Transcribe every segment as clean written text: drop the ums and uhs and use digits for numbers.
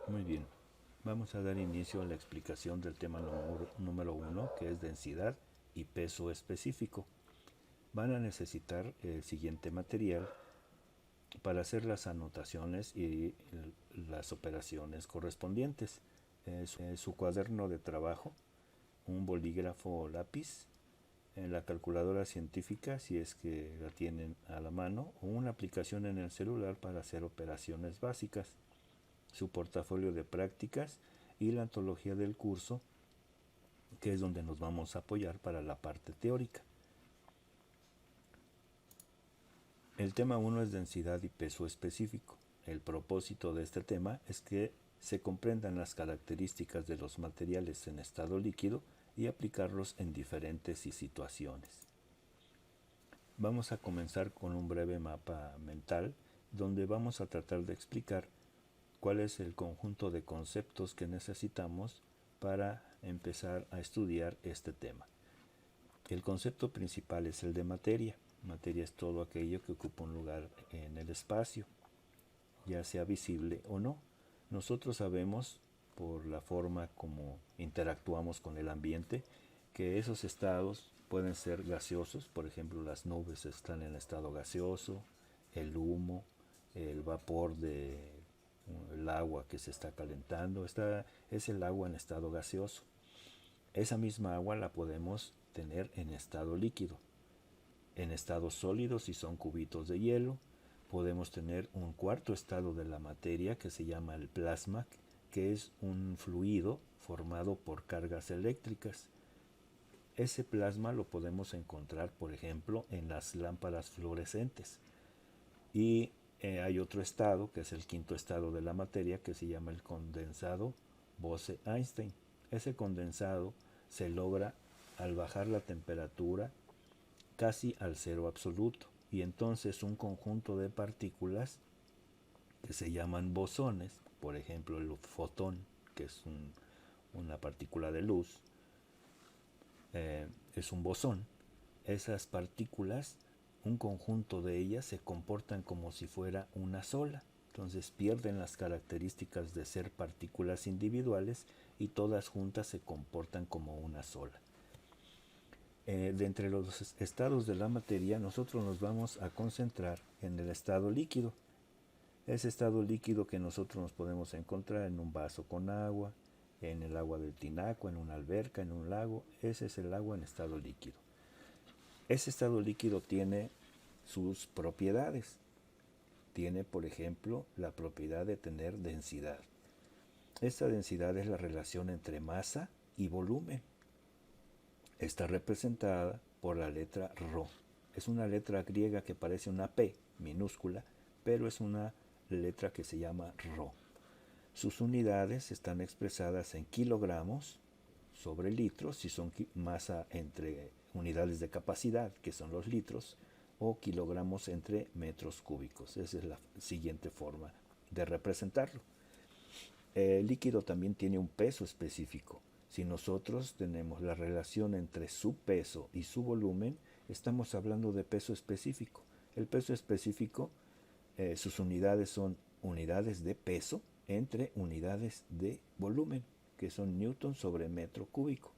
Muy bien, vamos a dar inicio a la explicación del tema número 1, que es densidad y peso específico. Van a necesitar el siguiente material para hacer las anotaciones y las operaciones correspondientes. Su cuaderno de trabajo, un bolígrafo o lápiz, en la calculadora científica si es que la tienen a la mano, o una aplicación en el celular para hacer operaciones básicas, su portafolio de prácticas y la antología del curso, que es donde nos vamos a apoyar para la parte teórica. El tema 1 es densidad y peso específico. El propósito de este tema es que se comprendan las características de los materiales en estado líquido y aplicarlos en diferentes situaciones. Vamos a comenzar con un breve mapa mental donde vamos a tratar de explicar cuál es el conjunto de conceptos que necesitamos para empezar a estudiar este tema. El concepto principal es el de materia. Materia es todo aquello que ocupa un lugar en el espacio, ya sea visible o no. Nosotros sabemos, por la forma como interactuamos con el ambiente, que esos estados pueden ser gaseosos. Por ejemplo, las nubes están en estado gaseoso, el humo, el vapor del agua que se está calentando, es el agua en estado gaseoso. Esa misma agua la podemos tener en estado líquido. En estado sólido, si son cubitos de hielo, podemos tener un cuarto estado de la materia que se llama el plasma, que es un fluido formado por cargas eléctricas. Ese plasma lo podemos encontrar, por ejemplo, en las lámparas fluorescentes. Y hay otro estado, que es el quinto estado de la materia, que se llama el condensado Bose-Einstein. Ese condensado se logra al bajar la temperatura casi al cero absoluto, y entonces un conjunto de partículas que se llaman bosones, por ejemplo el fotón, que es una partícula de luz, es un bosón. Esas partículas, un conjunto de ellas se comportan como si fuera una sola, entonces pierden las características de ser partículas individuales y todas juntas se comportan como una sola. De entre los estados de la materia, nosotros nos vamos a concentrar en el estado líquido. Ese estado líquido que nosotros nos podemos encontrar en un vaso con agua, en el agua del tinaco, en una alberca, en un lago. Ese es el agua en estado líquido. Ese estado líquido tiene sus propiedades. Tiene, por ejemplo, la propiedad de tener densidad. Esta densidad es la relación entre masa y volumen. Está representada por la letra Rho. Es una letra griega que parece una P minúscula, pero es una letra que se llama Rho. Sus unidades están expresadas en kilogramos sobre litros, si son masa entre unidades de capacidad, que son los litros, o kilogramos entre metros cúbicos. Esa es la siguiente forma de representarlo. El líquido también tiene un peso específico. Si nosotros tenemos la relación entre su peso y su volumen, estamos hablando de peso específico. El peso específico, sus unidades son unidades de peso entre unidades de volumen, que son newton sobre metro cúbico.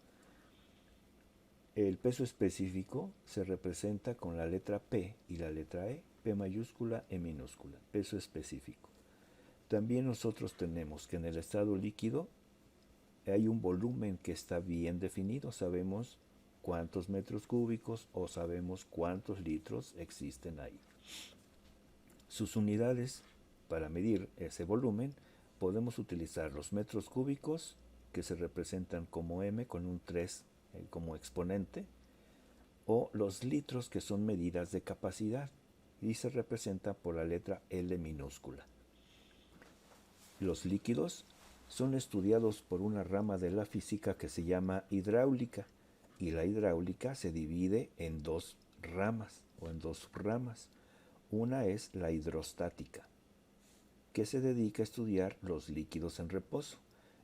El peso específico se representa con la letra P y la letra E, P mayúscula, E minúscula, peso específico. También nosotros tenemos que en el estado líquido hay un volumen que está bien definido. Sabemos cuántos metros cúbicos o sabemos cuántos litros existen ahí. Sus unidades para medir ese volumen podemos utilizar los metros cúbicos, que se representan como M con un 3 como exponente, o los litros, que son medidas de capacidad y se representa por la letra L minúscula. Los líquidos son estudiados por una rama de la física que se llama hidráulica, y la hidráulica se divide en dos ramas o en dos ramas. Una es la hidrostática, que se dedica a estudiar los líquidos en reposo,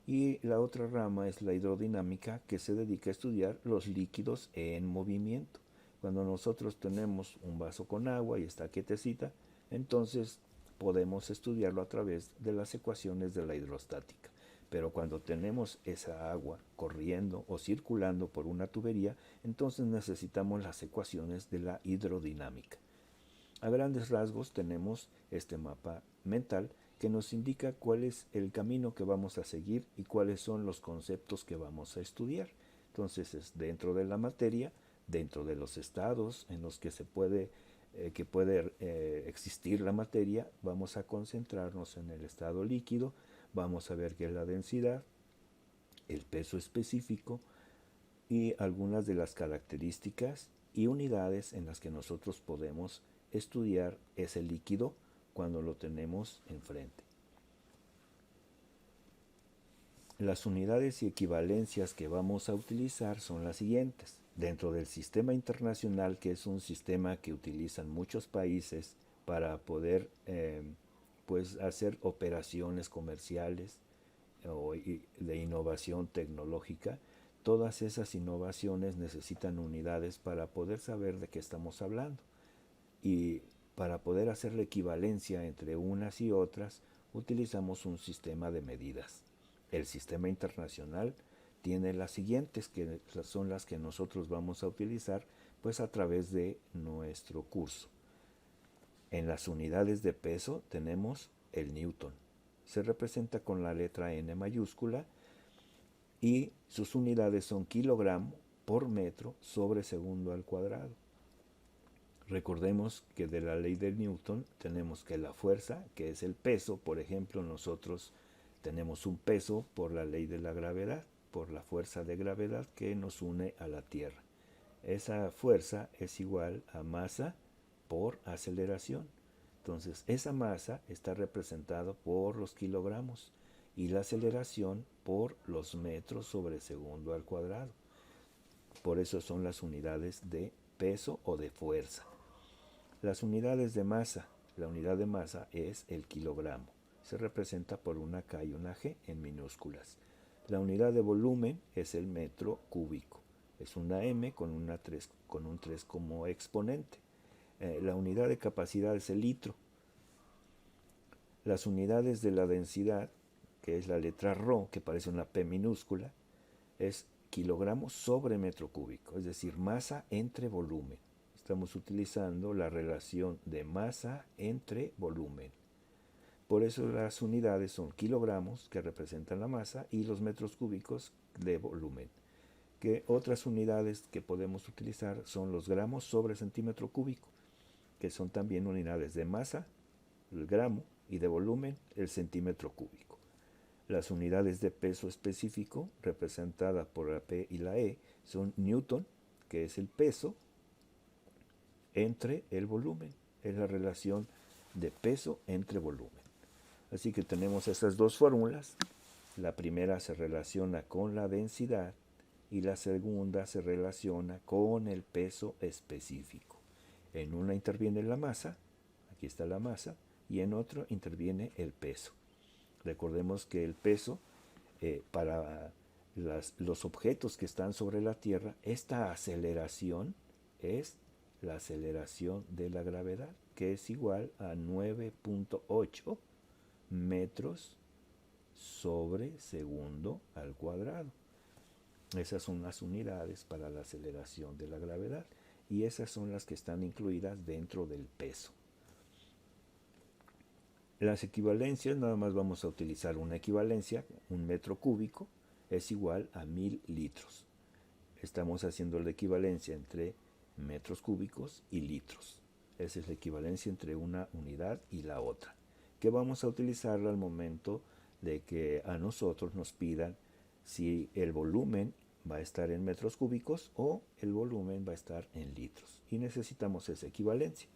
y la otra rama es la hidrodinámica, que se dedica a estudiar los líquidos en movimiento. Cuando nosotros tenemos un vaso con agua y está quietecita, entonces podemos estudiarlo a través de las ecuaciones de la hidrostática. Pero cuando tenemos esa agua corriendo o circulando por una tubería, entonces necesitamos las ecuaciones de la hidrodinámica. A grandes rasgos tenemos este mapa mental que nos indica cuál es el camino que vamos a seguir y cuáles son los conceptos que vamos a estudiar. Entonces es dentro de la materia, dentro de los estados en los que puede existir la materia, vamos a concentrarnos en el estado líquido, vamos a ver qué es la densidad, el peso específico y algunas de las características y unidades en las que nosotros podemos estudiar ese líquido cuando lo tenemos enfrente. Las unidades y equivalencias que vamos a utilizar son las siguientes. Dentro del sistema internacional, que es un sistema que utilizan muchos países para poder hacer operaciones comerciales o de innovación tecnológica, todas esas innovaciones necesitan unidades para poder saber de qué estamos hablando. Y para poder hacer la equivalencia entre unas y otras, utilizamos un sistema de medidas. El sistema internacional tiene las siguientes, que son las que nosotros vamos a utilizar pues a través de nuestro curso. En las unidades de peso tenemos el Newton. Se representa con la letra N mayúscula y sus unidades son kilogramo por metro sobre segundo al cuadrado. Recordemos que de la ley de Newton tenemos que la fuerza, que es el peso, por ejemplo, nosotros tenemos un peso por la ley de la gravedad, por la fuerza de gravedad que nos une a la Tierra. Esa fuerza es igual a masa por aceleración. Entonces, esa masa está representada por los kilogramos y la aceleración por los metros sobre segundo al cuadrado. Por eso son las unidades de peso o de fuerza. Las unidades de masa. La unidad de masa es el kilogramo. Se representa por una K y una G en minúsculas. La unidad de volumen es el metro cúbico. Es una M con un 3 como exponente. La unidad de capacidad es el litro. Las unidades de la densidad, que es la letra ρ, que parece una P minúscula, es kilogramos sobre metro cúbico, es decir, masa entre volumen. Estamos utilizando la relación de masa entre volumen. Por eso las unidades son kilogramos, que representan la masa, y los metros cúbicos de volumen. Que otras unidades que podemos utilizar son los gramos sobre centímetro cúbico, que son también unidades de masa, el gramo, y de volumen, el centímetro cúbico. Las unidades de peso específico, representadas por la P y la E, son newton, que es el peso, entre el volumen. Es la relación de peso entre volumen. Así que tenemos esas dos fórmulas. La primera se relaciona con la densidad y la segunda se relaciona con el peso específico. En una interviene la masa, aquí está la masa, y en otro interviene el peso. Recordemos que el peso, para los objetos que están sobre la Tierra, esta aceleración es la aceleración de la gravedad, que es igual a 9.8 metros sobre segundo al cuadrado. Esas son las unidades para la aceleración de la gravedad y esas son las que están incluidas dentro del peso. Las equivalencias, nada más vamos a utilizar una equivalencia. Un metro cúbico es igual a 1000 litros. Estamos haciendo la equivalencia entre metros cúbicos y litros. Esa es la equivalencia entre una unidad y la otra, que vamos a utilizarla al momento de que a nosotros nos pidan si el volumen va a estar en metros cúbicos o el volumen va a estar en litros. Y necesitamos esa equivalencia.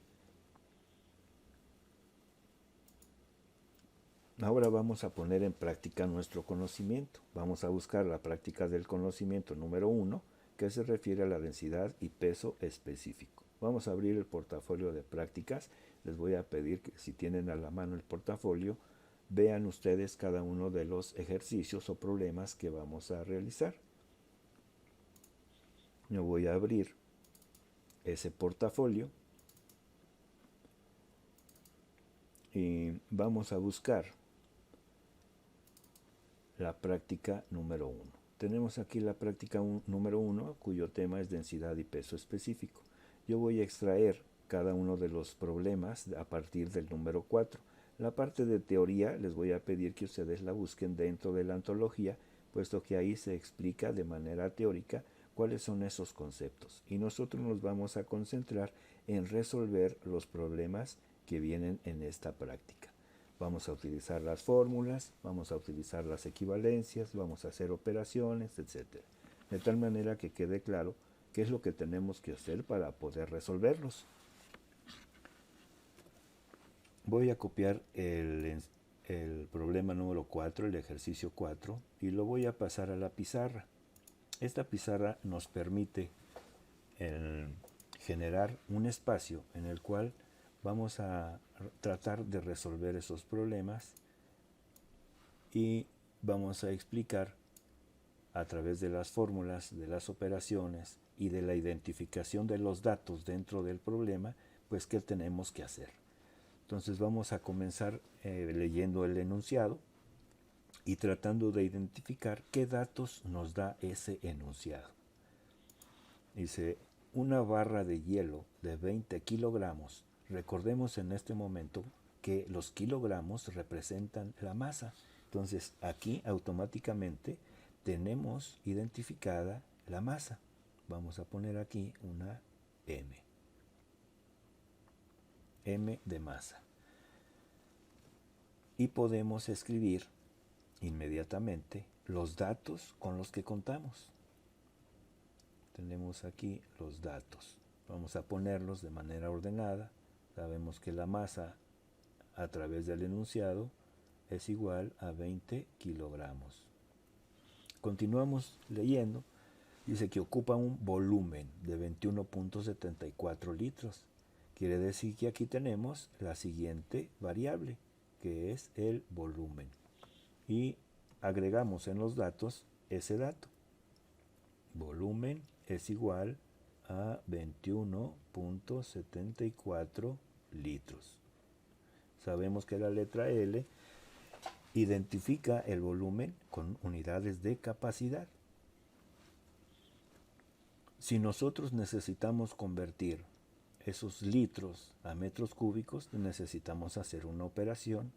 Ahora vamos a poner en práctica nuestro conocimiento. Vamos a buscar la práctica del conocimiento número 1, que se refiere a la densidad y peso específico. Vamos a abrir el portafolio de prácticas. Les voy a pedir que si tienen a la mano el portafolio, vean ustedes cada uno de los ejercicios o problemas que vamos a realizar. Yo voy a abrir ese portafolio. Y vamos a buscar la práctica número 1. Tenemos aquí la práctica número 1, cuyo tema es densidad y peso específico. Yo voy a extraer cada uno de los problemas a partir del número 4. La parte de teoría les voy a pedir que ustedes la busquen dentro de la antología, puesto que ahí se explica de manera teórica cuáles son esos conceptos. Y nosotros nos vamos a concentrar en resolver los problemas que vienen en esta práctica. Vamos a utilizar las fórmulas, vamos a utilizar las equivalencias, vamos a hacer operaciones, etc. De tal manera que quede claro qué es lo que tenemos que hacer para poder resolverlos. Voy a copiar el problema número 4, el ejercicio 4, y lo voy a pasar a la pizarra. Esta pizarra nos permite generar un espacio en el cual vamos a tratar de resolver esos problemas y vamos a explicar a través de las fórmulas, de las operaciones y de la identificación de los datos dentro del problema, pues qué tenemos que hacer. Entonces vamos a comenzar leyendo el enunciado y tratando de identificar qué datos nos da ese enunciado. Dice, una barra de hielo de 20 kilogramos. Recordemos en este momento que los kilogramos representan la masa. Entonces aquí automáticamente tenemos identificada la masa. Vamos a poner aquí una M. M de masa. Y podemos escribir inmediatamente los datos con los que contamos. Tenemos aquí los datos. Vamos a ponerlos de manera ordenada. Sabemos que la masa a través del enunciado es igual a 20 kilogramos. Continuamos leyendo. Dice que ocupa un volumen de 21.74 litros. Quiere decir que aquí tenemos la siguiente variable, que es el volumen. Y agregamos en los datos ese dato. Volumen es igual a 21.74 litros. Sabemos que la letra L identifica el volumen con unidades de capacidad. Si nosotros necesitamos convertir esos litros a metros cúbicos, necesitamos hacer una operación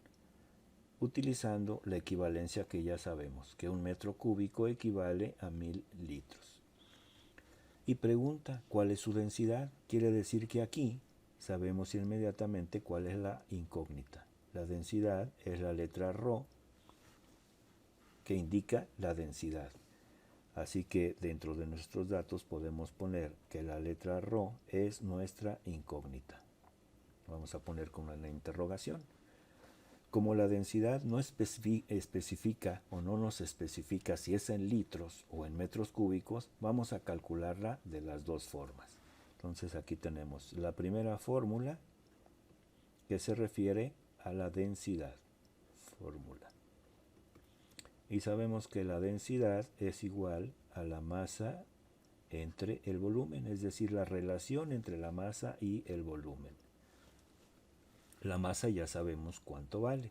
utilizando la equivalencia que ya sabemos, que un metro cúbico equivale a 1000 litros. Y pregunta, ¿cuál es su densidad? Quiere decir que aquí sabemos inmediatamente cuál es la incógnita. La densidad es la letra ρ, que indica la densidad. Así que dentro de nuestros datos podemos poner que la letra ρ es nuestra incógnita. Vamos a poner como una interrogación. Como la densidad no especifica o no nos especifica si es en litros o en metros cúbicos, vamos a calcularla de las dos formas. Entonces aquí tenemos la primera fórmula que se refiere a la densidad. Fórmula. Y sabemos que la densidad es igual a la masa entre el volumen, es decir, la relación entre la masa y el volumen. La masa ya sabemos cuánto vale,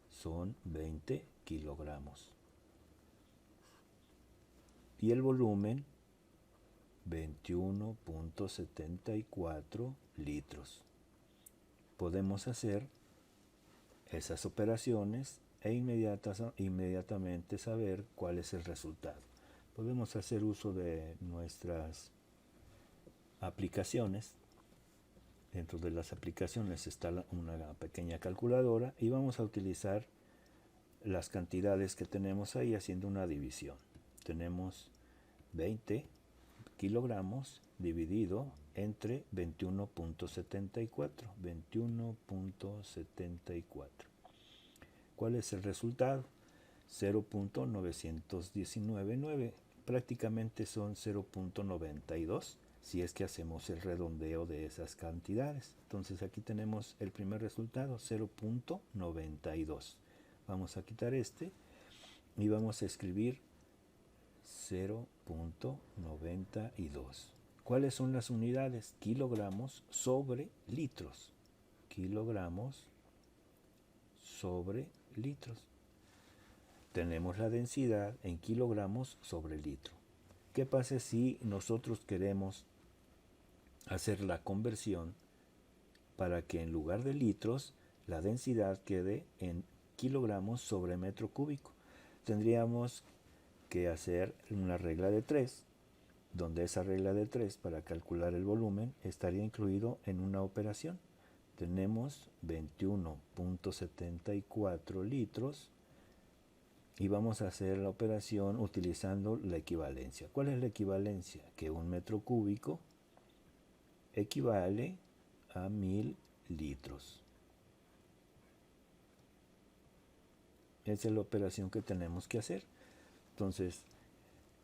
son 20 kilogramos. Y el volumen, 21.74 litros. Podemos hacer esas operaciones e inmediatamente saber cuál es el resultado. Podemos hacer uso de nuestras aplicaciones. Dentro de las aplicaciones está una pequeña calculadora y vamos a utilizar las cantidades que tenemos ahí haciendo una división. Tenemos 20 kilogramos dividido entre 21.74. 21.74. ¿Cuál es el resultado? 0.9199. Prácticamente son 0.92 si es que hacemos el redondeo de esas cantidades. Entonces aquí tenemos el primer resultado, 0.92. Vamos a quitar este y vamos a escribir 0.92. ¿Cuáles son las unidades? Kilogramos sobre litros. Kilogramos sobre litros. Tenemos la densidad en kilogramos sobre litro. ¿Qué pasa si nosotros queremos hacer la conversión para que en lugar de litros la densidad quede en kilogramos sobre metro cúbico? Tendríamos que hacer una regla de 3, donde esa regla de 3 para calcular el volumen estaría incluido en una operación. Tenemos 21.74 litros y vamos a hacer la operación utilizando la equivalencia. ¿Cuál es la equivalencia? Que un metro cúbico equivale a 1000 litros. Esa es la operación que tenemos que hacer. Entonces,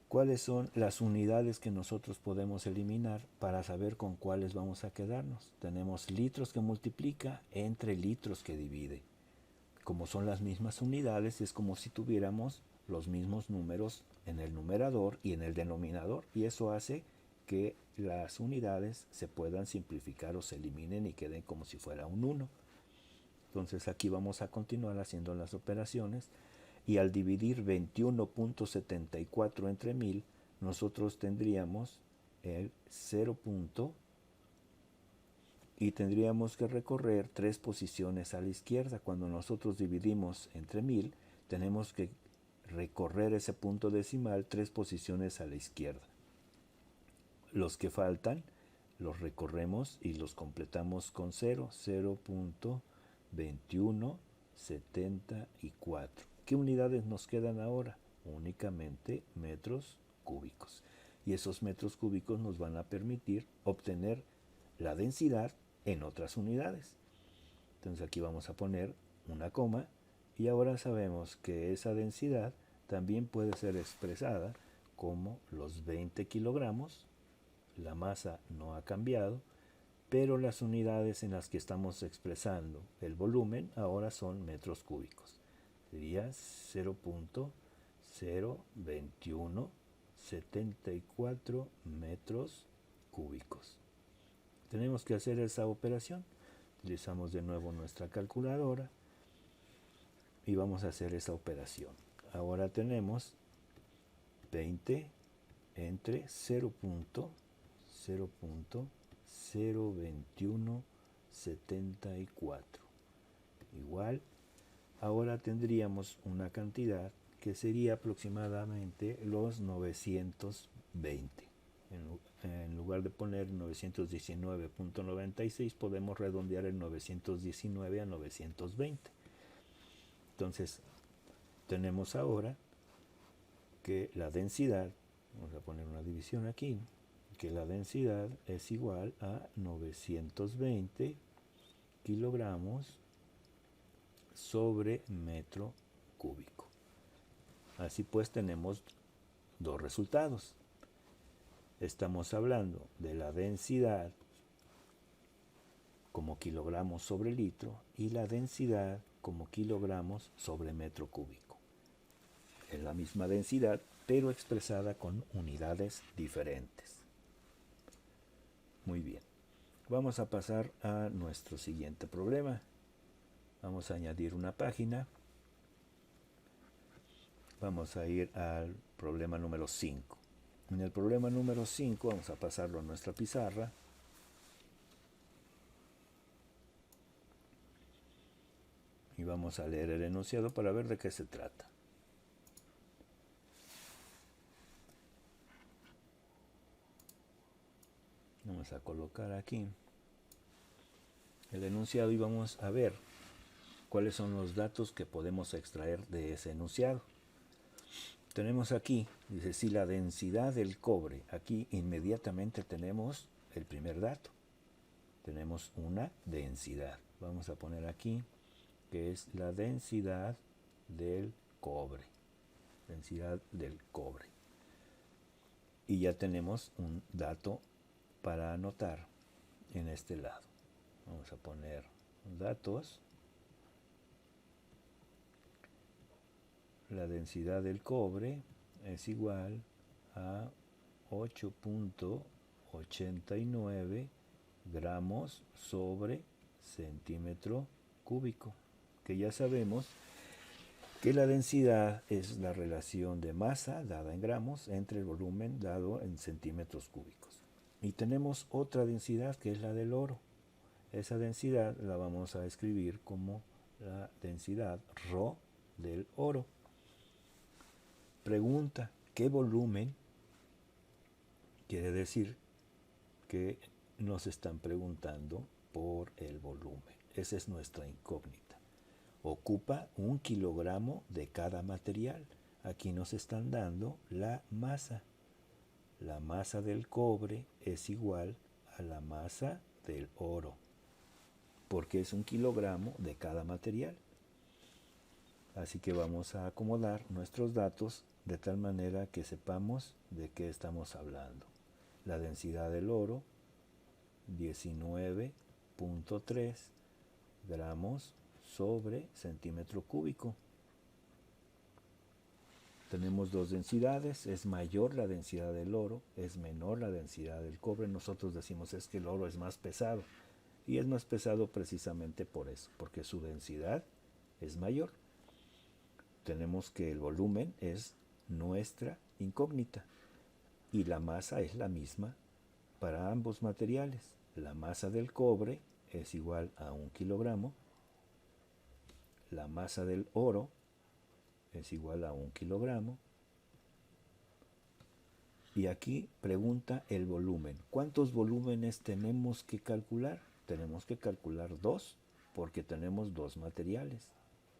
¿cuáles son las unidades que nosotros podemos eliminar para saber con cuáles vamos a quedarnos? Tenemos litros que multiplica entre litros que divide. Como son las mismas unidades, es como si tuviéramos los mismos números en el numerador y en el denominador, y eso hace que las unidades se puedan simplificar o se eliminen y queden como si fuera un 1. Entonces aquí vamos a continuar haciendo las operaciones, y al dividir 21.74 entre 1000, nosotros tendríamos el 0. Y tendríamos que recorrer 3 posiciones a la izquierda. Cuando nosotros dividimos entre 1000, tenemos que recorrer ese punto decimal 3 posiciones a la izquierda. Los que faltan los recorremos y los completamos con 0.2174. ¿Qué unidades nos quedan ahora? Únicamente metros cúbicos. Y esos metros cúbicos nos van a permitir obtener la densidad en otras unidades. Entonces aquí vamos a poner una coma, y ahora sabemos que esa densidad también puede ser expresada como los 20 kilogramos. La masa no ha cambiado, pero las unidades en las que estamos expresando el volumen ahora son metros cúbicos. Sería 0.02174 metros cúbicos. Tenemos que hacer esa operación. Utilizamos de nuevo nuestra calculadora y vamos a hacer esa operación. Ahora tenemos 20 entre 0.02174. Igual, ahora tendríamos una cantidad que sería aproximadamente los 920. En lugar de poner 919.96, podemos redondear el 919 a 920. Entonces, tenemos ahora que la densidad, vamos a poner una división aquí, que la densidad es igual a 920 kilogramos sobre metro cúbico. Así pues, tenemos dos resultados. Estamos hablando de la densidad como kilogramos sobre litro y la densidad como kilogramos sobre metro cúbico. Es la misma densidad, pero expresada con unidades diferentes. Muy bien. Vamos a pasar a nuestro siguiente problema. Vamos a añadir una página. Vamos a ir al problema número 5. En el problema número 5 vamos a pasarlo a nuestra pizarra. Y vamos a leer el enunciado para ver de qué se trata. Vamos a colocar aquí el enunciado y vamos a ver cuáles son los datos que podemos extraer de ese enunciado. Tenemos aquí, dice, si la densidad del cobre, aquí inmediatamente tenemos el primer dato. Tenemos una densidad. Vamos a poner aquí que es la densidad del cobre. Densidad del cobre. Y ya tenemos un dato para anotar en este lado. Vamos a poner datos. La densidad del cobre es igual a 8.89 gramos sobre centímetro cúbico. que ya sabemos que la densidad es la relación de masa dada en gramos entre el volumen dado en centímetros cúbicos. Y tenemos otra densidad que es la del oro. Esa densidad la vamos a escribir como la densidad ρ del oro. Pregunta, ¿qué volumen? Quiere decir que nos están preguntando por el volumen. Esa es nuestra incógnita. Ocupa 1 kilogramo de cada material. Aquí nos están dando la masa. La masa del cobre es igual a la masa del oro, porque es 1 kilogramo de cada material. Así que vamos a acomodar nuestros datos de tal manera que sepamos de qué estamos hablando. La densidad del oro, 19.3 gramos sobre centímetro cúbico. Tenemos dos densidades, es mayor la densidad del oro, es menor la densidad del cobre. Nosotros decimos es que el oro es más pesado, y es más pesado precisamente por eso, porque su densidad es mayor. Tenemos que el volumen es nuestra incógnita, y la masa es la misma para ambos materiales. La masa del cobre es igual a 1 kilogramo, la masa del oro es igual a 1 kilogramo. Y aquí pregunta el volumen. ¿Cuántos volúmenes tenemos que calcular? Tenemos que calcular 2, porque tenemos 2 materiales.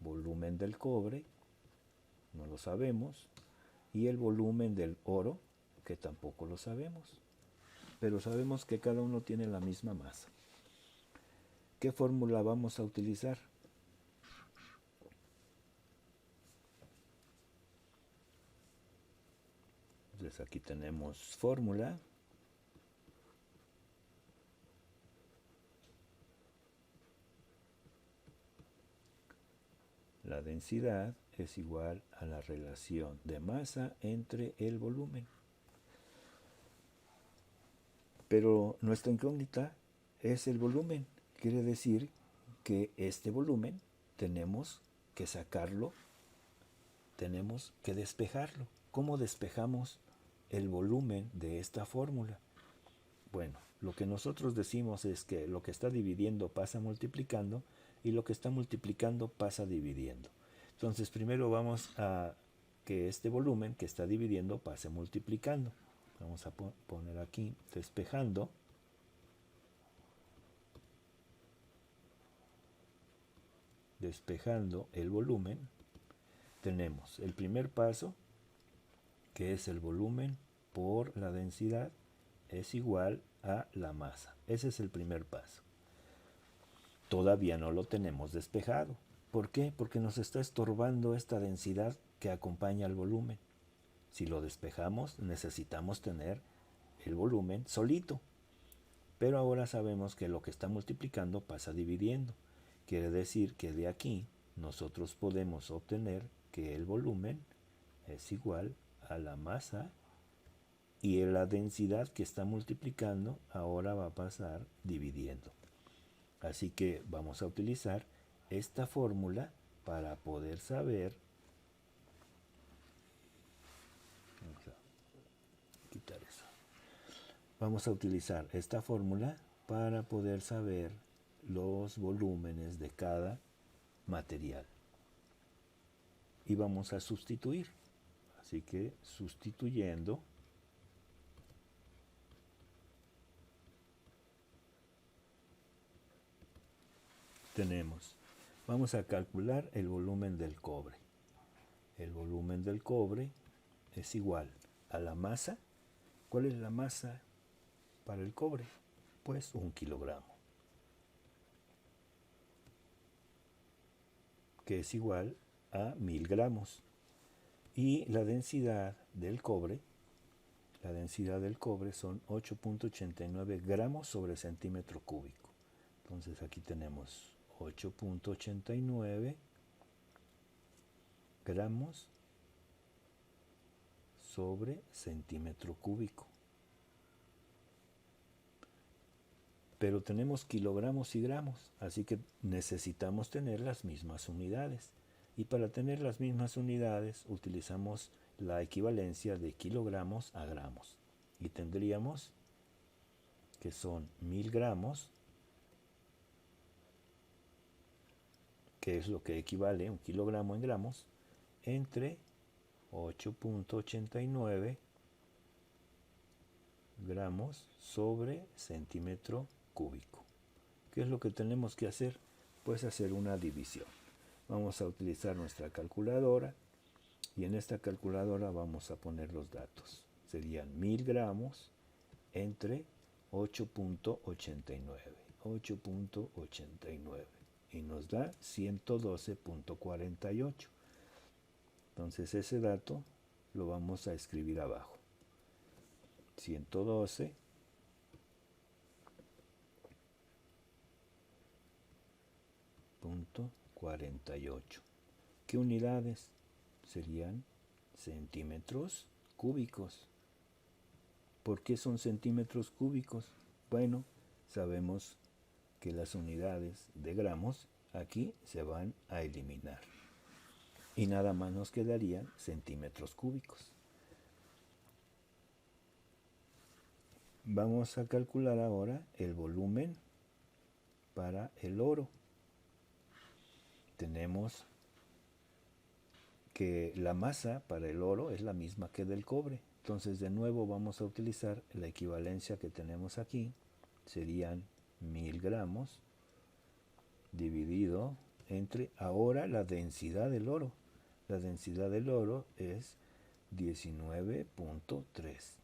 Volumen del cobre, no lo sabemos, y el volumen del oro, que tampoco lo sabemos. Pero sabemos que cada uno tiene la misma masa. ¿Qué fórmula vamos a utilizar? Entonces aquí tenemos fórmula. La densidad es igual a la relación de masa entre el volumen. Pero nuestra incógnita es el volumen. Quiere decir que este volumen tenemos que sacarlo, tenemos que despejarlo. ¿Cómo despejamos el volumen de esta fórmula? Bueno, lo que nosotros decimos es que lo que está dividiendo pasa multiplicando, y lo que está multiplicando pasa dividiendo. Entonces primero vamos a que este volumen que está dividiendo pase multiplicando. Vamos a poner aquí despejando. Despejando el volumen, tenemos el primer paso, que es el volumen por la densidad, es igual a la masa. Ese es el primer paso. Todavía no lo tenemos despejado. ¿Por qué? Porque nos está estorbando esta densidad que acompaña al volumen. Si lo despejamos, necesitamos tener el volumen solito. Pero ahora sabemos que lo que está multiplicando pasa dividiendo. Quiere decir que de aquí nosotros podemos obtener que el volumen es igual a la masa, y la densidad que está multiplicando ahora va a pasar dividiendo. Así que vamos a utilizar esta fórmula para poder saber. Vamos a quitar eso. Vamos a utilizar esta fórmula para poder saber los volúmenes de cada material. Y vamos a sustituir. Así que sustituyendo, vamos a calcular el volumen del cobre. El volumen del cobre es igual a la masa. ¿Cuál es la masa para el cobre? Pues 1 kilogramo, que es igual a 1000 gramos. Y la densidad del cobre son 8.89 gramos sobre centímetro cúbico. Entonces aquí tenemos 8.89 gramos sobre centímetro cúbico. pero tenemos kilogramos y gramos, así que necesitamos tener las mismas unidades. Y para tener las mismas unidades utilizamos la equivalencia de kilogramos a gramos. Y tendríamos que son 1000 gramos, que es lo que equivale un kilogramo en gramos, entre 8.89 gramos sobre centímetro cúbico. ¿Qué es lo que tenemos que hacer? Pues hacer una división. Vamos a utilizar nuestra calculadora y en esta calculadora vamos a poner los datos. Serían 1000 gramos entre 8.89 y nos da 112.48. Entonces ese dato lo vamos a escribir abajo. 112.48. ¿Qué unidades? Serían centímetros cúbicos. ¿Por qué son centímetros cúbicos? Bueno, sabemos que las unidades de gramos aquí se van a eliminar. Y nada más nos quedarían centímetros cúbicos. Vamos a calcular ahora el volumen para el oro. Tenemos que la masa para el oro es la misma que del cobre. Entonces de nuevo vamos a utilizar la equivalencia que tenemos aquí. Serían 1000 gramos dividido entre ahora la densidad del oro. La densidad del oro es 19.3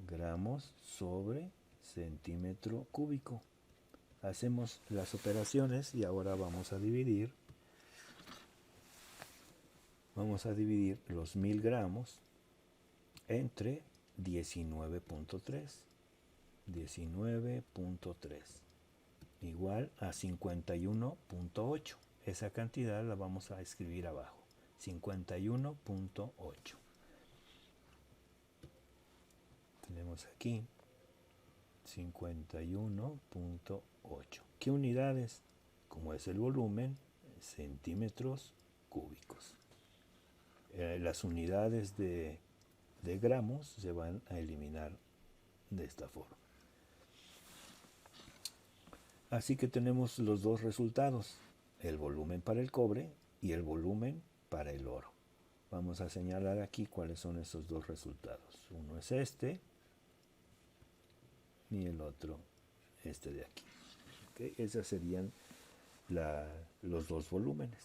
gramos sobre centímetro cúbico. Hacemos las operaciones y ahora vamos a dividir. Vamos a dividir los 1000 gramos entre 19.3. 19.3 igual a 51.8. Esa cantidad la vamos a escribir abajo. 51.8. Tenemos aquí 51.8. ¿Qué unidades? Como es el volumen, centímetros cúbicos. Las unidades de gramos se van a eliminar de esta forma. Así que tenemos los dos resultados, el volumen para el cobre y el volumen para el oro. Vamos a señalar aquí cuáles son esos dos resultados. Uno es este y el otro este de aquí. ¿Okay? Esos serían los dos volúmenes.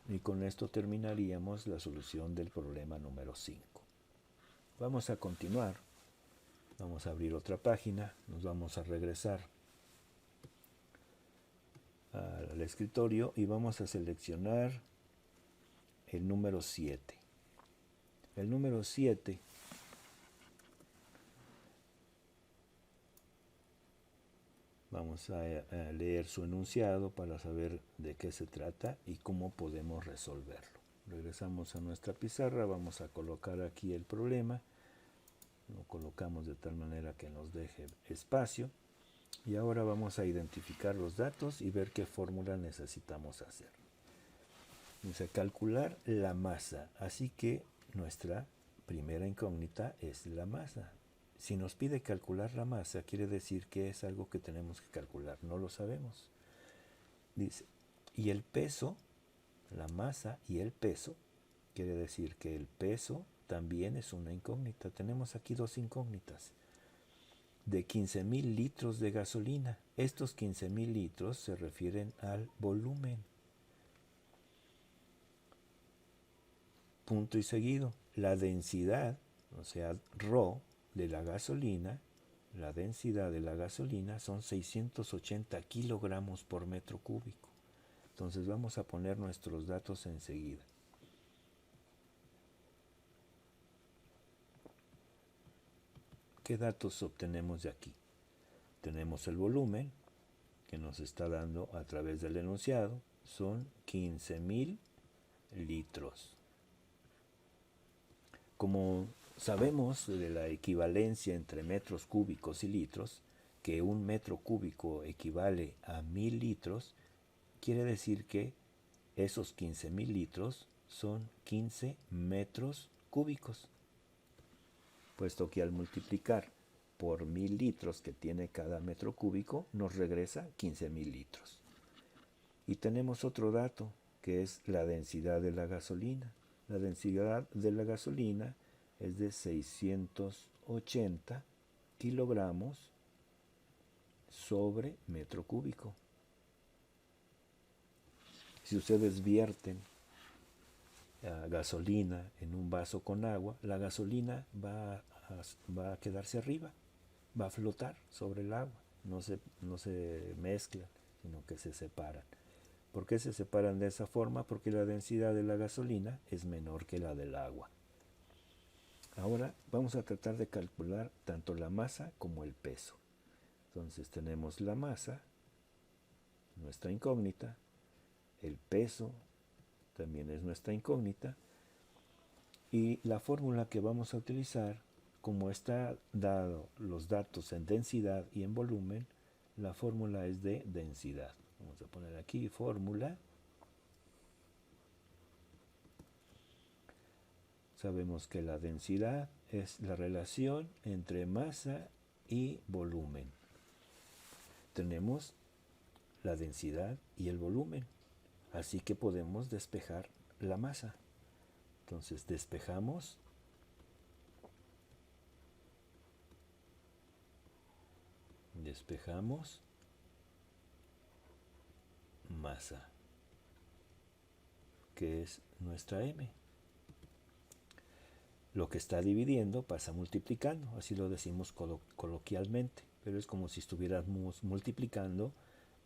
Y con esto terminaríamos la solución del problema número 5. Vamos a continuar. Vamos a abrir otra página. Nos vamos a regresar al escritorio y vamos a seleccionar el número 7. El número 7 vamos a leer su enunciado para saber de qué se trata y cómo podemos resolverlo. Regresamos a nuestra pizarra, vamos a colocar aquí el problema, lo colocamos de tal manera que nos deje espacio y ahora vamos a identificar los datos y ver qué fórmula necesitamos hacer. Vamos a calcular la masa, así que nuestra primera incógnita es la masa. Si nos pide calcular la masa, quiere decir que es algo que tenemos que calcular. No lo sabemos. Dice, y el peso, la masa y el peso, quiere decir que el peso también es una incógnita. Tenemos aquí dos incógnitas. De 15,000 litros de gasolina. Estos 15,000 litros se refieren al volumen. Punto y seguido. La densidad, o sea, ρ, de la gasolina, la densidad de la gasolina son 680 kilogramos por metro cúbico. Entonces vamos a poner nuestros datos enseguida. ¿Qué datos obtenemos de aquí? Tenemos el volumen que nos está dando a través del enunciado, son 15,000 litros. Como Sabemos de la equivalencia entre metros cúbicos y litros, que un metro cúbico equivale a 1000 litros, quiere decir que esos 15.000 litros son 15 metros cúbicos, puesto que al multiplicar por 1000 litros que tiene cada metro cúbico, nos regresa 15.000 litros. Y tenemos otro dato, que es la densidad de la gasolina. La densidad de la gasolina es de 680 kilogramos sobre metro cúbico. Si ustedes vierten gasolina en un vaso con agua, la gasolina va a quedarse arriba, va a flotar sobre el agua, no se mezclan, sino que se separan. ¿Por qué se separan de esa forma? Porque la densidad de la gasolina es menor que la del agua. Ahora vamos a tratar de calcular tanto la masa como el peso. Entonces tenemos la masa, nuestra incógnita, el peso también es nuestra incógnita, y la fórmula que vamos a utilizar, como está dado los datos en densidad y en volumen, la fórmula es de densidad. Vamos a poner aquí fórmula. Sabemos que la densidad es la relación entre masa y volumen. Tenemos la densidad y el volumen, así que podemos despejar la masa. Entonces despejamos masa, que es nuestra M. Lo que está dividiendo pasa multiplicando, así lo decimos coloquialmente, pero es como si estuviéramos multiplicando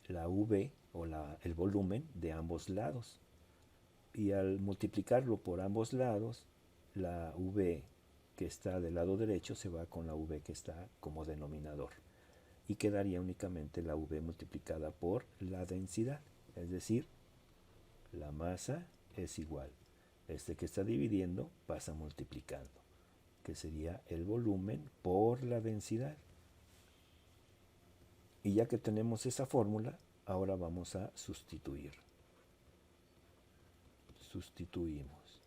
la V o el volumen de ambos lados. Y al multiplicarlo por ambos lados, la V que está del lado derecho se va con la V que está como denominador. Y quedaría únicamente la V multiplicada por la densidad, es decir, la masa es igual. Este que está dividiendo pasa multiplicando, que sería el volumen por la densidad. Y ya que tenemos esa fórmula, ahora vamos a sustituir. Sustituimos.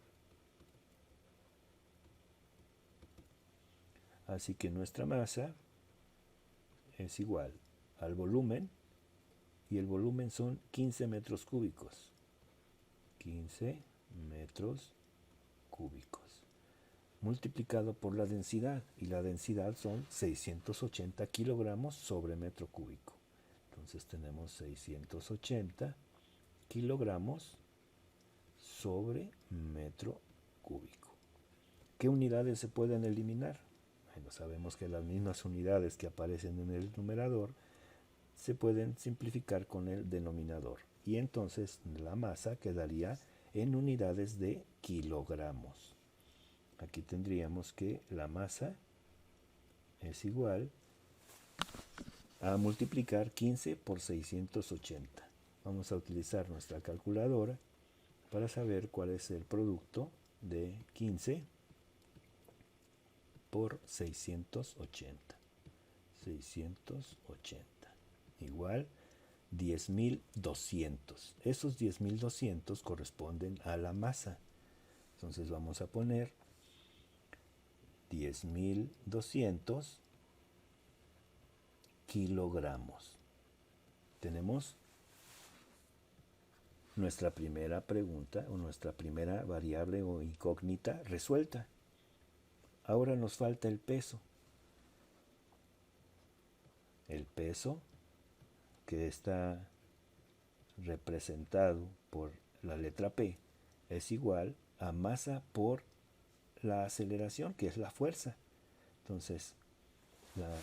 Así que nuestra masa es igual al volumen, y el volumen son 15 metros cúbicos. 15 metros cúbicos. Multiplicado por la densidad, y la densidad son 680 kilogramos sobre metro cúbico. Entonces tenemos 680 kilogramos sobre metro cúbico. ¿Qué unidades se pueden eliminar? Bueno, sabemos que las mismas unidades que aparecen en el numerador se pueden simplificar con el denominador, y entonces la masa quedaría en unidades de kilogramos. Aquí tendríamos que la masa es igual a multiplicar 15 por 680. Vamos a utilizar nuestra calculadora para saber cuál es el producto de 15 por 680. 680 igual 10.200. Esos 10.200 corresponden a la masa. Entonces vamos a poner 10.200 kilogramos. Tenemos nuestra primera pregunta o nuestra primera variable o incógnita resuelta. Ahora nos falta el peso. El peso, que está representado por la letra P, es igual a masa por la aceleración, que es la fuerza. Entonces, la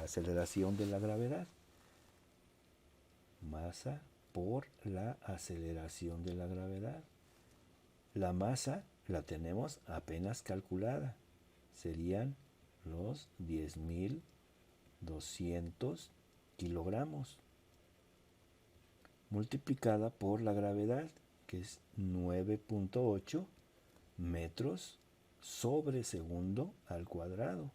aceleración de la gravedad. Masa por la aceleración de la gravedad. La masa la tenemos apenas calculada. Serían los 10.200 kilogramos. Multiplicada por la gravedad, que es 9.8 metros sobre segundo al cuadrado.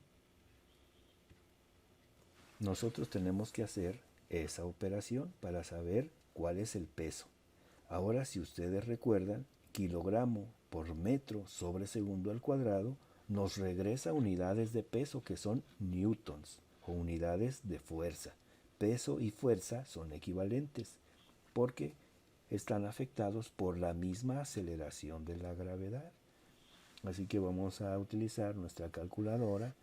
Nosotros tenemos que hacer esa operación para saber cuál es el peso. Ahora, si ustedes recuerdan, kilogramo por metro sobre segundo al cuadrado nos regresa unidades de peso que son newtons o unidades de fuerza. Peso y fuerza son equivalentes porque están afectados por la misma aceleración de la gravedad. Así que vamos a utilizar nuestra calculadora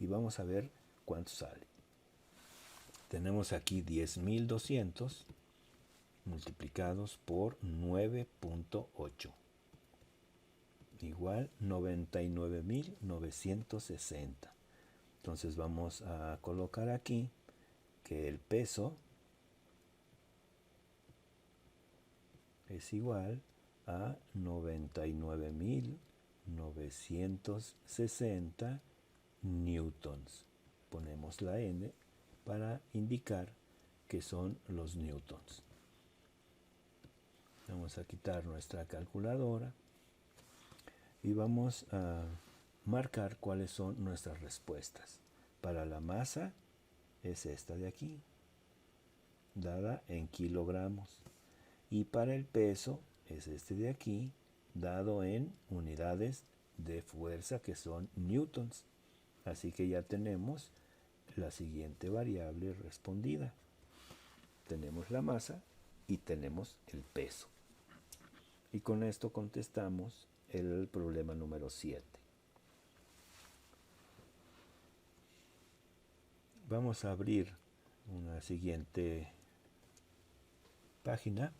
y vamos a ver cuánto sale. Tenemos aquí 10.200 multiplicados por 9.8 igual 99.960. Entonces vamos a colocar aquí que el peso es igual a 99.960 newtons. Ponemos la n para indicar que son los newtons. Vamos a quitar nuestra calculadora y vamos a marcar cuáles son nuestras respuestas. Para la masa es esta de aquí, dada en kilogramos. Y para el peso es este de aquí, dado en unidades de fuerza que son newtons. Así que ya tenemos la siguiente variable respondida. Tenemos la masa y tenemos el peso. Y con esto contestamos el problema número 7. Vamos a abrir una siguiente página.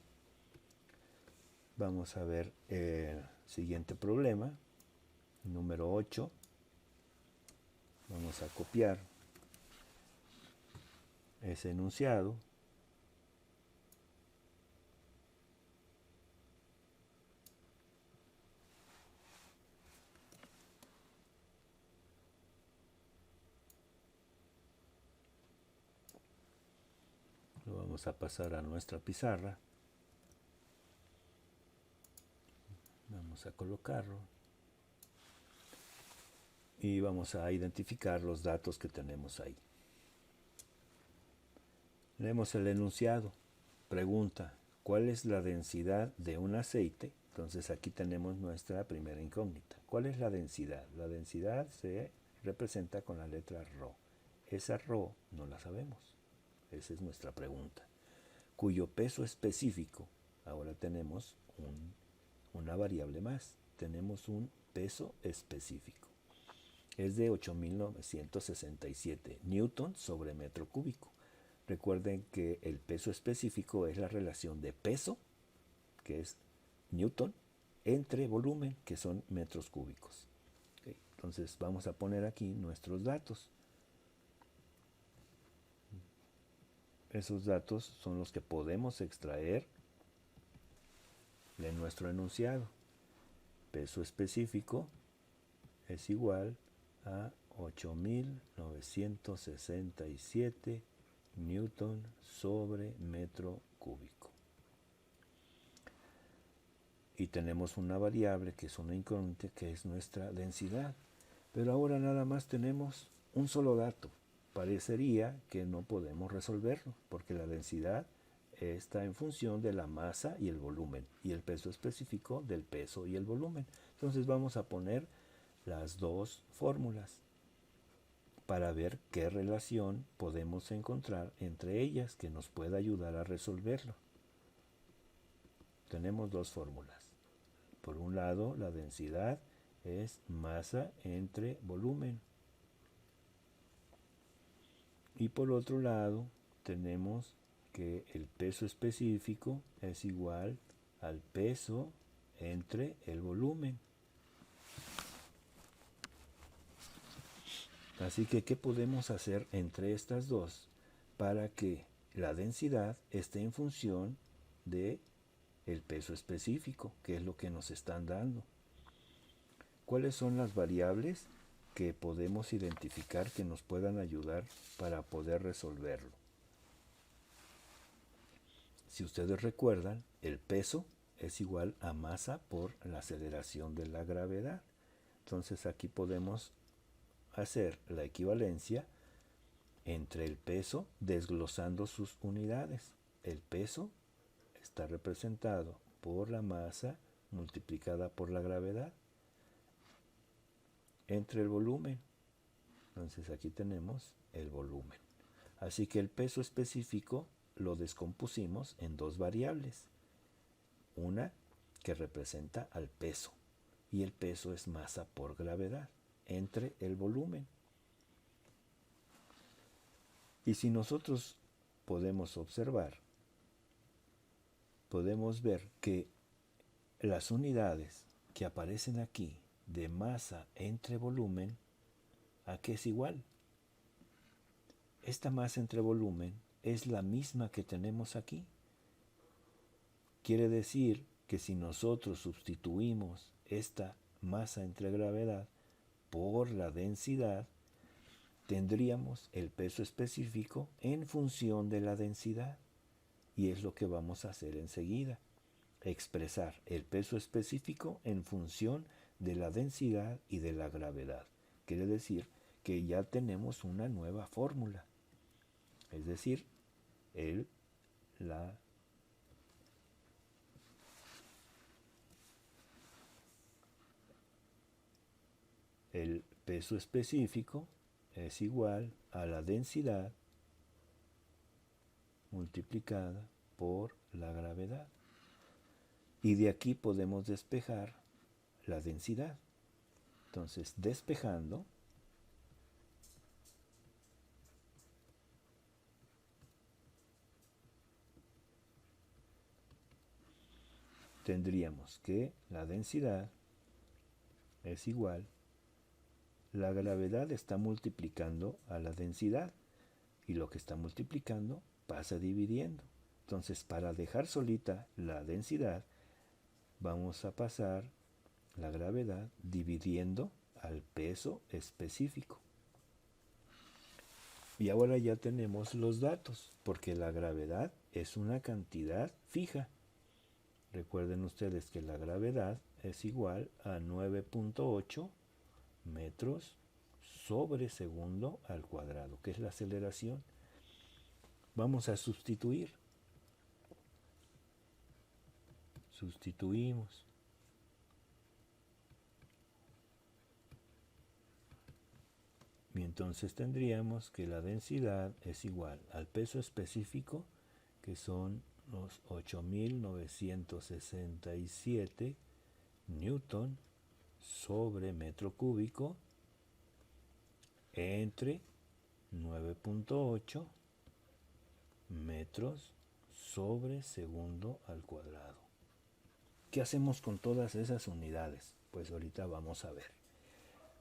Vamos a ver el siguiente problema, número 8. Vamos a copiar ese enunciado. Lo vamos a pasar a nuestra pizarra. Vamos a colocarlo. Y vamos a identificar los datos que tenemos ahí. Leemos el enunciado. Pregunta, ¿cuál es la densidad de un aceite? Entonces aquí tenemos nuestra primera incógnita. ¿Cuál es la densidad? La densidad se representa con la letra ρ. Esa ρ no la sabemos. Esa es nuestra pregunta. Cuyo peso específico, ahora tenemos una variable más. Tenemos un peso específico. Es de 8.967 newtons sobre metro cúbico. Recuerden que el peso específico es la relación de peso, que es newton, entre volumen, que son metros cúbicos. ¿Okay? Entonces vamos a poner aquí nuestros datos. Esos datos son los que podemos extraer de nuestro enunciado. Peso específico es igual a 8.967 newton sobre metro cúbico. Y tenemos una variable que es una incógnita, que es nuestra densidad. Pero ahora nada más tenemos un solo dato. Parecería que no podemos resolverlo, porque la densidad está en función de la masa y el volumen, y el peso específico del peso y el volumen. Entonces vamos a poner las dos fórmulas para ver qué relación podemos encontrar entre ellas que nos pueda ayudar a resolverlo. Tenemos dos fórmulas. Por un lado, la densidad es masa entre volumen. Y por otro lado, tenemos que el peso específico es igual al peso entre el volumen. Así que, ¿qué podemos hacer entre estas dos para que la densidad esté en función de el peso específico, que es lo que nos están dando? ¿Cuáles son las variables que podemos identificar que nos puedan ayudar para poder resolverlo? Si ustedes recuerdan, el peso es igual a masa por la aceleración de la gravedad. Entonces aquí podemos hacer la equivalencia entre el peso desglosando sus unidades. El peso está representado por la masa multiplicada por la gravedad entre el volumen. Entonces aquí tenemos el volumen. Así que el peso específico lo descompusimos en dos variables. Una que representa al peso, y el peso es masa por gravedad entre el volumen. Y si nosotros podemos observar, podemos ver que las unidades que aparecen aquí de masa entre volumen, ¿a qué es igual? Esta masa entre volumen es la misma que tenemos aquí. Quiere decir que si nosotros sustituimos esta masa entre gravedad por la densidad, tendríamos el peso específico en función de la densidad. Y es lo que vamos a hacer enseguida. Expresar el peso específico en función de la densidad y de la gravedad. Quiere decir que ya tenemos una nueva fórmula. Es decir, el peso específico es igual a la densidad multiplicada por la gravedad. Y de aquí podemos despejar la densidad. Entonces, despejando, tendríamos que la densidad es igual, la gravedad está multiplicando a la densidad, y lo que está multiplicando pasa dividiendo. Entonces, para dejar solita la densidad, vamos a pasar la gravedad dividiendo al peso específico. Y ahora ya tenemos los datos, porque la gravedad es una cantidad fija. Recuerden ustedes que la gravedad es igual a 9.8 metros sobre segundo al cuadrado, que es la aceleración. Vamos a sustituir. Sustituimos. Y entonces tendríamos que la densidad es igual al peso específico, que son los 8.967 newton sobre metro cúbico entre 9.8 metros sobre segundo al cuadrado. ¿Qué hacemos con todas esas unidades? Pues ahorita vamos a ver.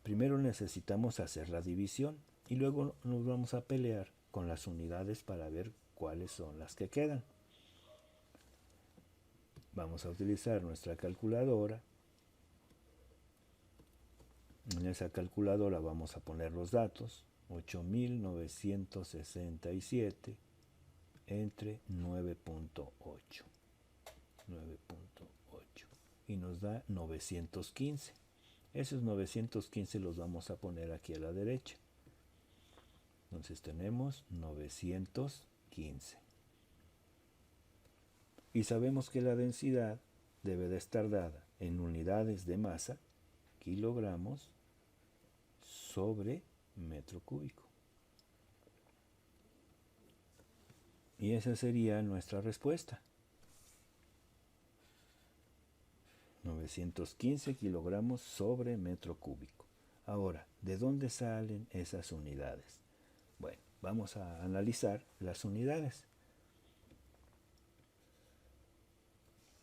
Primero necesitamos hacer la división y luego nos vamos a pelear con las unidades para ver cuáles son las que quedan. Vamos a utilizar nuestra calculadora. En esa calculadora vamos a poner los datos. 8.967 entre 9.8. 9.8. Y nos da 915. Esos 915 los vamos a poner aquí a la derecha. Entonces tenemos 915. Y sabemos que la densidad debe de estar dada en unidades de masa, kilogramos sobre metro cúbico. Y esa sería nuestra respuesta. 915 kilogramos sobre metro cúbico. Ahora, ¿de dónde salen esas unidades? Bueno, vamos a analizar las unidades.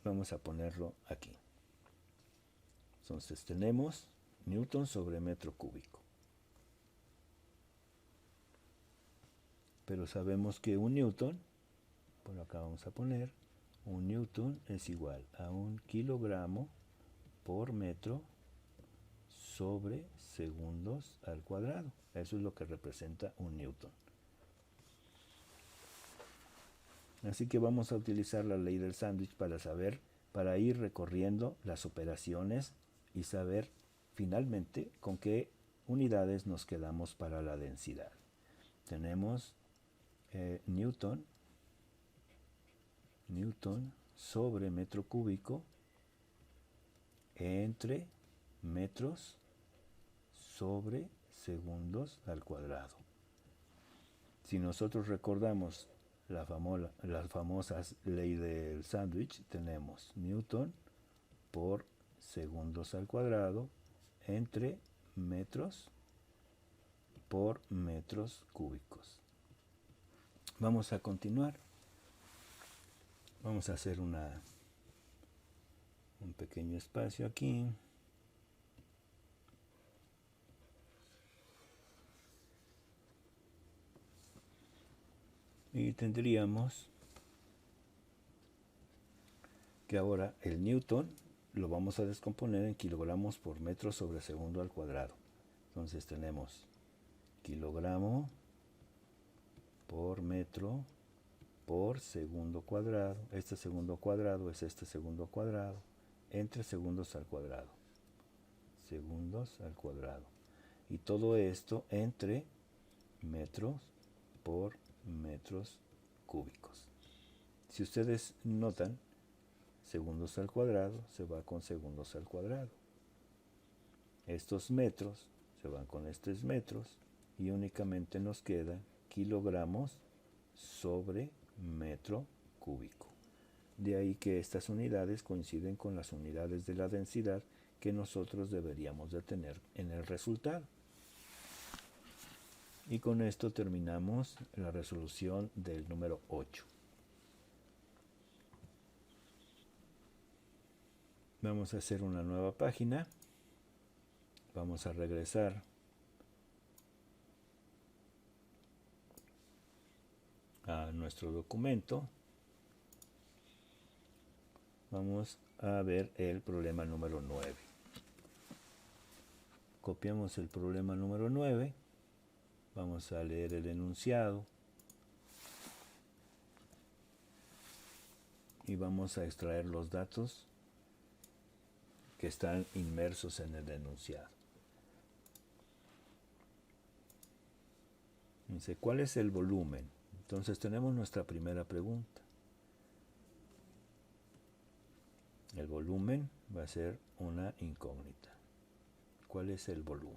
Vamos a ponerlo aquí. Entonces tenemos newton sobre metro cúbico. Pero sabemos que un newton, por acá vamos a poner, un newton es igual a 1 kilogramo por metro sobre segundos al cuadrado. Eso es lo que representa un newton. Así que vamos a utilizar la ley del sándwich para ir recorriendo las operaciones y saber finalmente, ¿con qué unidades nos quedamos para la densidad? Tenemos Newton sobre metro cúbico entre metros sobre segundos al cuadrado. Si nosotros recordamos las famosas ley del sándwich, tenemos Newton por segundos al cuadrado entre metros por metros cúbicos. Vamos a continuar. Vamos a hacer un pequeño espacio aquí. Y tendríamos que ahora el Newton lo vamos a descomponer en kilogramos por metro sobre segundo al cuadrado. Entonces tenemos kilogramo por metro por segundo cuadrado. Este segundo cuadrado es este segundo cuadrado entre segundos al cuadrado. Segundos al cuadrado. Y todo esto entre metros por metros cúbicos. Si ustedes notan, segundos al cuadrado se va con segundos al cuadrado. Estos metros se van con estos metros y únicamente nos queda kilogramos sobre metro cúbico. De ahí que estas unidades coinciden con las unidades de la densidad que nosotros deberíamos de tener en el resultado. Y con esto terminamos la resolución del número 8. Vamos a hacer una nueva página. Vamos a regresar a nuestro documento. Vamos a ver el problema número 9. Copiamos el problema número 9. Vamos a leer el enunciado. Y vamos a extraer los datos que están inmersos en el enunciado. Dice, ¿cuál es el volumen? Entonces tenemos nuestra primera pregunta. El volumen va a ser una incógnita. ¿Cuál es el volumen?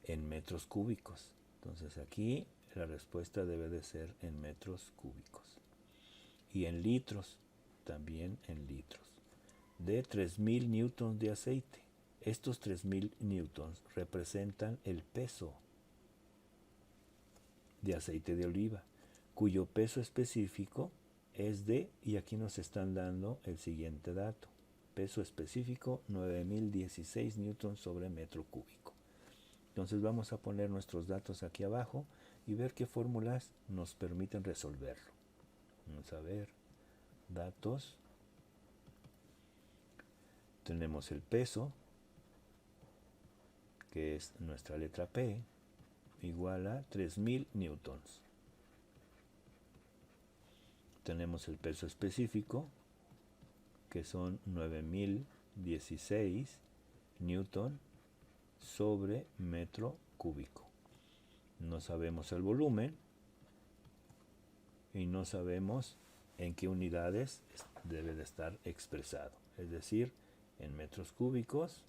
En metros cúbicos. Entonces aquí la respuesta debe de ser en metros cúbicos. Y en litros, también en litros. De 3.000 newtons de aceite. Estos 3.000 newtons representan el peso de aceite de oliva, cuyo peso específico es de, y aquí nos están dando el siguiente dato, peso específico 9.016 newtons sobre metro cúbico. Entonces vamos a poner nuestros datos aquí abajo y ver qué fórmulas nos permiten resolverlo. Vamos a ver, datos, tenemos el peso, que es nuestra letra P, igual a 3.000 newtons. Tenemos el peso específico, que son 9.016 newton sobre metro cúbico. No sabemos el volumen y no sabemos en qué unidades debe de estar expresado. Es decir, en metros cúbicos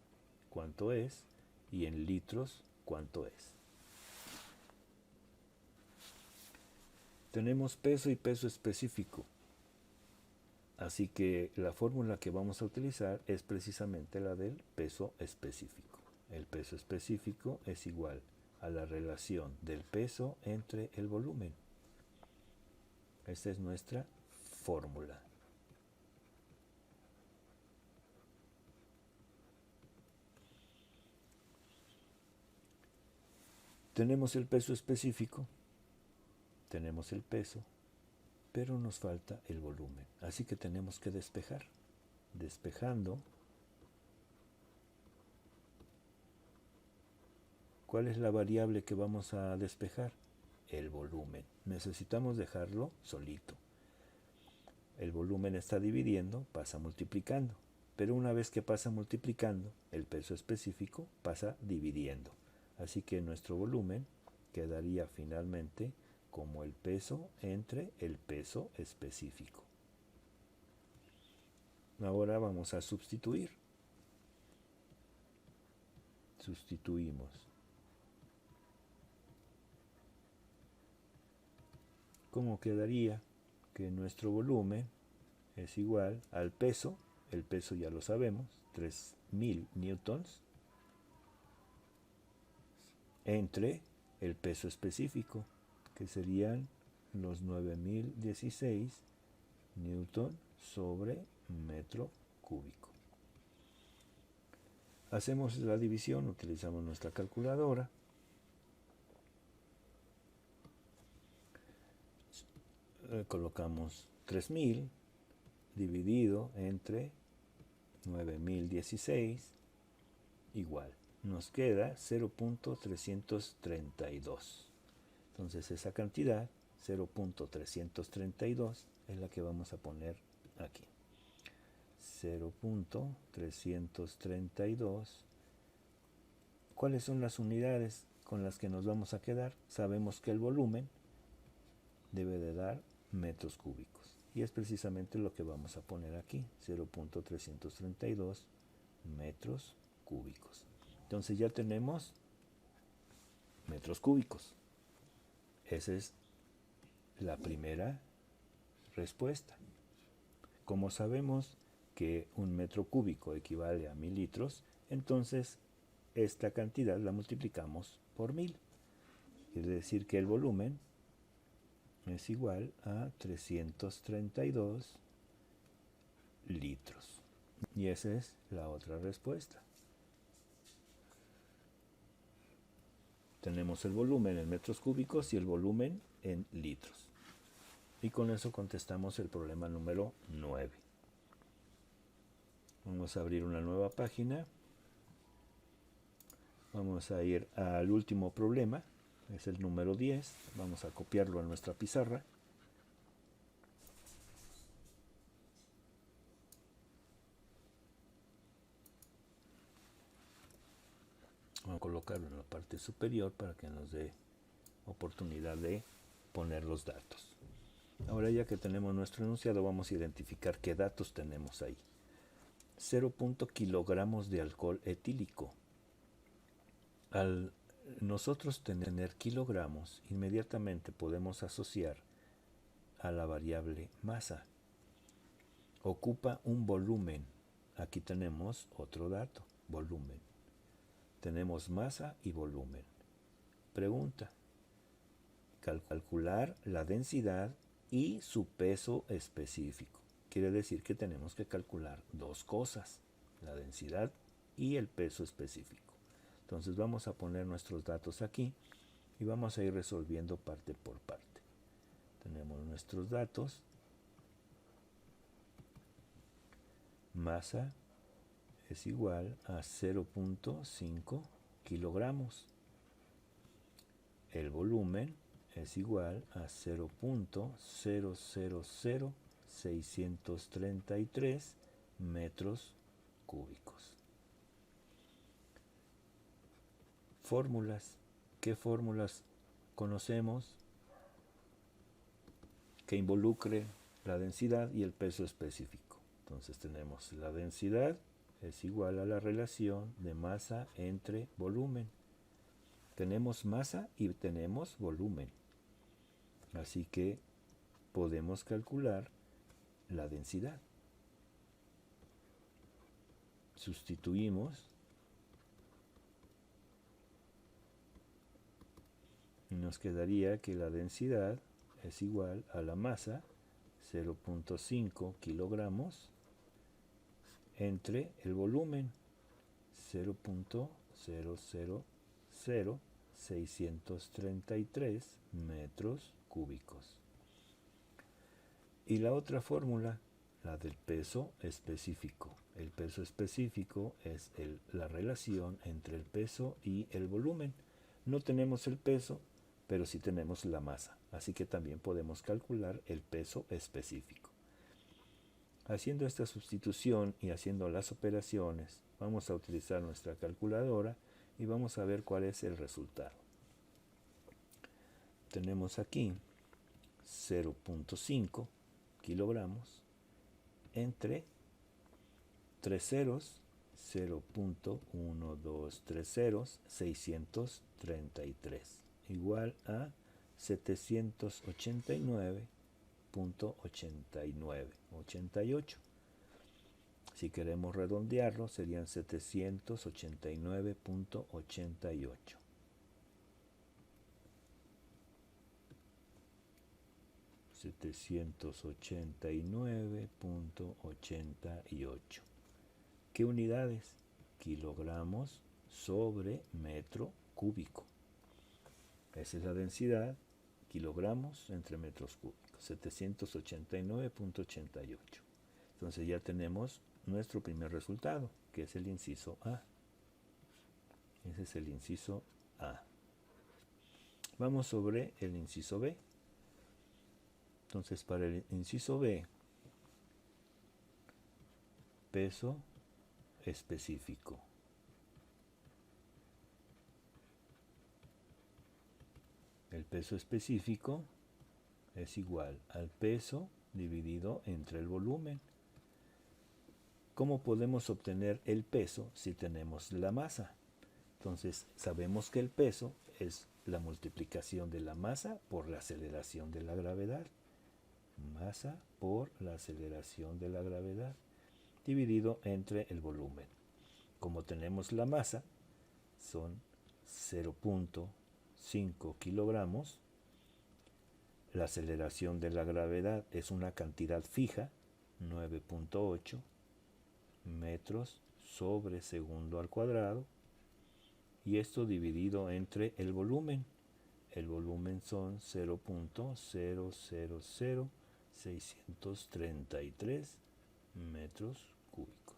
cuánto es y en litros cuánto es. Tenemos peso y peso específico. Así que la fórmula que vamos a utilizar es precisamente la del peso específico. El peso específico es igual a la relación del peso entre el volumen. Esta es nuestra fórmula. Tenemos el peso específico, tenemos el peso, pero nos falta el volumen. Así que tenemos que despejar. Despejando, ¿cuál es la variable que vamos a despejar? El volumen. Necesitamos dejarlo solito. El volumen está dividiendo, pasa multiplicando. pero una vez que pasa multiplicando, el peso específico pasa dividiendo. Así que nuestro volumen quedaría finalmente como el peso entre el peso específico. Ahora vamos a sustituir. Sustituimos. ¿Cómo quedaría? Que nuestro volumen es igual al peso, el peso ya lo sabemos, 3000 newtons, entre el peso específico, que serían los 9016 newton sobre metro cúbico. Hacemos la división, utilizamos nuestra calculadora. Colocamos 3000 dividido entre 9016 igual. Nos queda 0.332. Entonces esa cantidad, 0.332, es la que vamos a poner aquí. 0.332. ¿Cuáles son las unidades con las que nos vamos a quedar? Sabemos que el volumen debe de dar metros cúbicos. Y es precisamente lo que vamos a poner aquí, 0.332 metros cúbicos. Entonces ya tenemos metros cúbicos. Esa es la primera respuesta. Como sabemos que un metro cúbico equivale a 1000 litros, entonces esta cantidad la multiplicamos por 1000. Quiere decir que el volumen es igual a 332 litros. Y esa es la otra respuesta. Tenemos el volumen en metros cúbicos y el volumen en litros. Y con eso contestamos el problema número 9. Vamos a abrir una nueva página. Vamos a ir al último problema. Es el número 10. Vamos a copiarlo a nuestra pizarra. Vamos a colocarlo en la parte superior para que nos dé oportunidad de poner los datos. Ahora ya que tenemos nuestro enunciado, vamos a identificar qué datos tenemos ahí. 0. kilogramos de alcohol etílico. Al nosotros tener kilogramos, inmediatamente podemos asociar a la variable masa. Ocupa un volumen. Aquí tenemos otro dato, volumen. Tenemos masa y volumen. Pregunta. Calcular la densidad y su peso específico. Quiere decir que tenemos que calcular dos cosas, la densidad y el peso específico. Entonces vamos a poner nuestros datos aquí y vamos a ir resolviendo parte por parte. Tenemos nuestros datos. Masa es igual a 0.5 kilogramos. El volumen es igual a 0.000633 metros cúbicos. Fórmulas. ¿Qué fórmulas conocemos que involucre la densidad y el peso específico? Entonces tenemos la densidad es igual a la relación de masa entre volumen. Tenemos masa y tenemos volumen. Así que podemos calcular la densidad. Sustituimos y nos quedaría que la densidad es igual a la masa, 0.5 kilogramos, entre el volumen, 0.000633 metros cúbicos. Y la otra fórmula, la del peso específico. El peso específico es la relación entre el peso y el volumen. No tenemos el peso, pero sí tenemos la masa. Así que también podemos calcular el peso específico. Haciendo esta sustitución y haciendo las operaciones, vamos a utilizar nuestra calculadora y vamos a ver cuál es el resultado. Tenemos aquí 0.5 kilogramos entre 3 ceros, 0.1230, 633, igual a 789.88. Si queremos redondearlo, serían 789.88. $789.88. ¿Qué unidades? Kilogramos sobre metro cúbico. Esa es la densidad, kilogramos entre metros cúbicos, 789.88. Entonces ya tenemos nuestro primer resultado, que es el inciso A. Ese es el inciso A. Vamos sobre el inciso B. Entonces, para el inciso B, peso específico. El peso específico es igual al peso dividido entre el volumen. ¿Cómo podemos obtener el peso si tenemos la masa? Entonces, sabemos que el peso es la multiplicación de la masa por la aceleración de la gravedad. Masa por la aceleración de la gravedad dividido entre el volumen. Como tenemos la masa, son 0.5 kilogramos. La aceleración de la gravedad es una cantidad fija, 9.8 metros sobre segundo al cuadrado, y esto dividido entre el volumen. El volumen son 0.000633 metros cúbicos.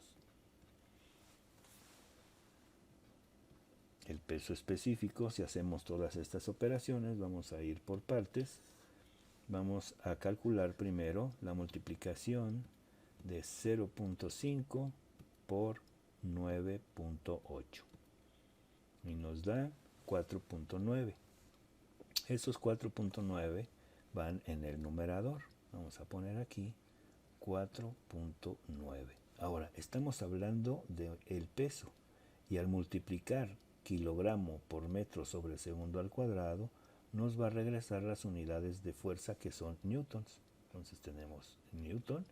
El peso específico, si hacemos todas estas operaciones, vamos a ir por partes. Vamos a calcular primero la multiplicación de 0.5 por 9.8 y nos da 4.9. Esos 4.9 van en el numerador. Vamos a poner aquí 4.9. Ahora, estamos hablando del peso y al multiplicar kilogramo por metro sobre segundo al cuadrado, nos va a regresar las unidades de fuerza que son newtons. Entonces tenemos newton,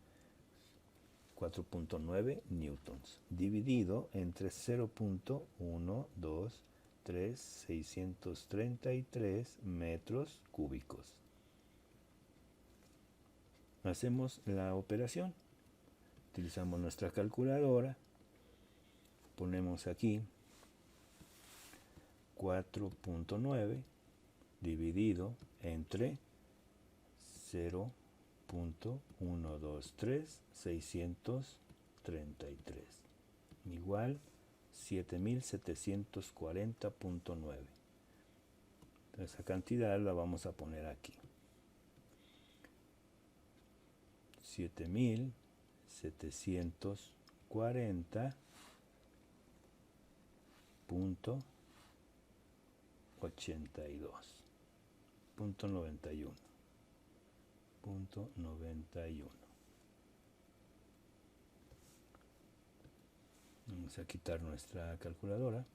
4.9 newtons, dividido entre 0.123633 metros cúbicos. Hacemos la operación. Utilizamos nuestra calculadora. Ponemos aquí 4.9 dividido entre 0.123633 igual 7740.9. Esa cantidad la vamos a poner aquí. 7740.82.91. Vamos a quitar nuestra calculadora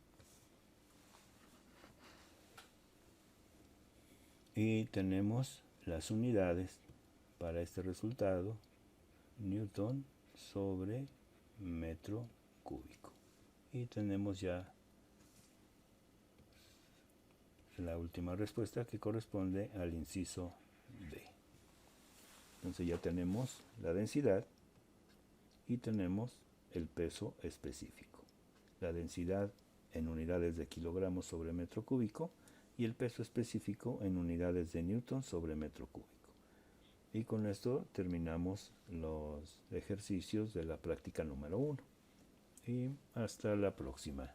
y tenemos las unidades para este resultado: newton sobre metro cúbico, y tenemos ya la última respuesta, que corresponde al inciso B. Entonces ya tenemos la densidad y tenemos el peso específico. La densidad en unidades de kilogramos sobre metro cúbico y el peso específico en unidades de newton sobre metro cúbico. Y con esto terminamos los ejercicios de la práctica número 1. Y hasta la próxima.